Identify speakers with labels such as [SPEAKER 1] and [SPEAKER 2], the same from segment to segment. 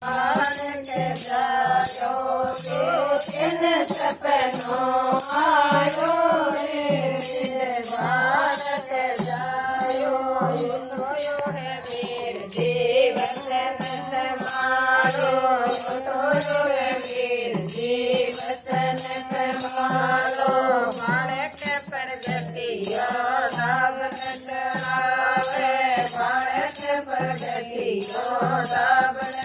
[SPEAKER 1] बालक जायो रे सपनो आयो रे बालक जायो है वीर जीवत नत मारो है वीर जीवत नत मारो बालक प्रगतिया दावत करावे बालक प्रगतिया दावत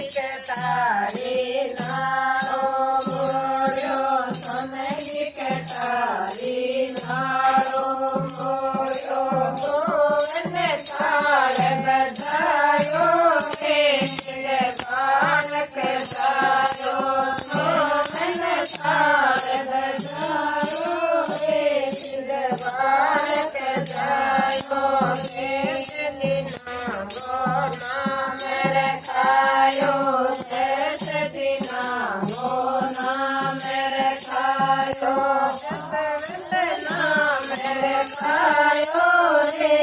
[SPEAKER 1] कटारी नाड़ो मोड़ो सोनगी कटारी नाड़ो मोड़ो मोहन ताल बधायो बालक जायो मोहन ताल बधायो बालक जायो नाम रखायो नाम रखायो नाम रखायो रे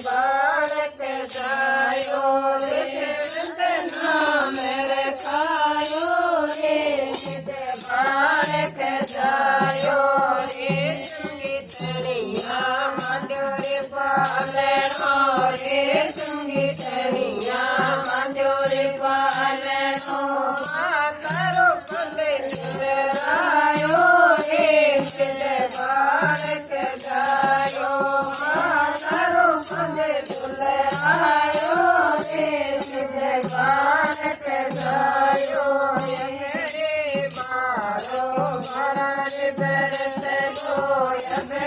[SPEAKER 1] बालक जायो नाम रखायो रे बालक जायो रे संगीतनिया मधुर पालनो रे संगीतनिया मधुर पालनो करो रायो रे बालक जायो करो रायो रे बालक जायो रे बारो भरत बरत गो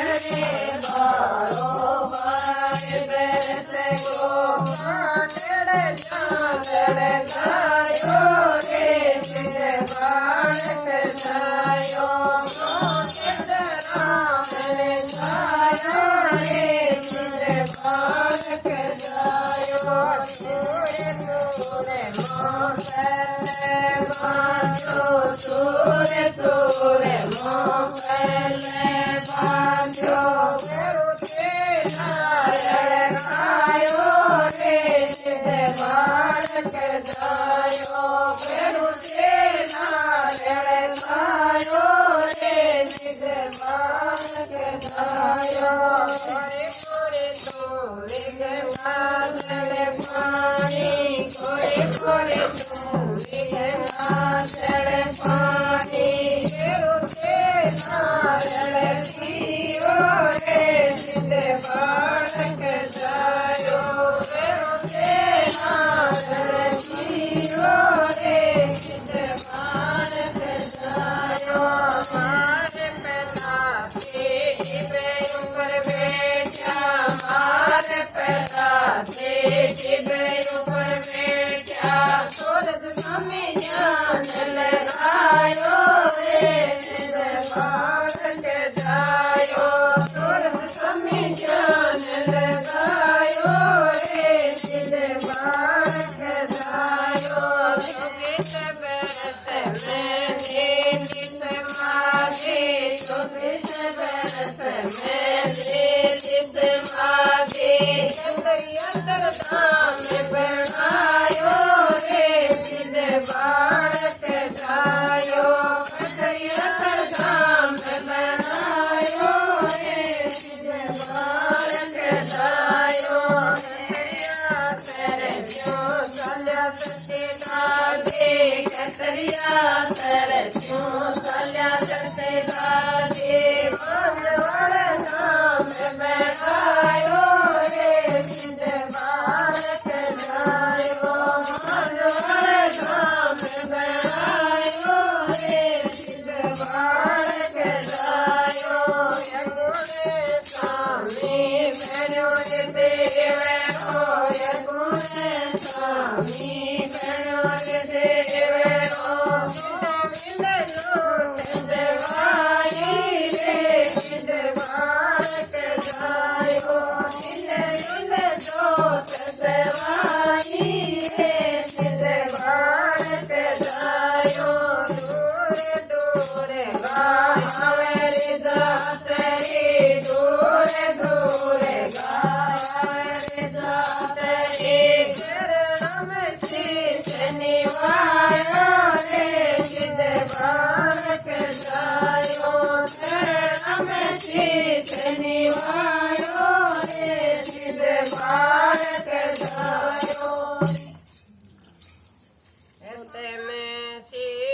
[SPEAKER 1] रे बारो भरत बरत गो जागर गायो रे बालक जायो राम गायो रे बालक जायो तोरे तोरे मोहन बाजो नारायण खायो रे बालक जायो नारायण खायो रे बालक जायो तोरे गंगाधर पानी कोरे तोरे गंगाधर पानी नारायण पियो रे बालक जायो नारायण पियो रे बालक जायो मारे पिता टिबे ऊपर बैठा मारे पिता टिबे ऊपर बैठा सूरज स्वामी ज्ञान लगायो रे बालक जायो सूरज स्वामी ज्ञान लगायो रे बालक जायो बनायो रे बालक जायो धाम बनायो रे बालक जायो कतरिया सरस्यों सल्या सत्य गाजे मंगल धाम बनायो रे बालक जायो मंगल धाम बनायो रे बालक जायो स्वामी मैंने देव हो स्वामी दूर दूर गाय हमारे दासरी दूर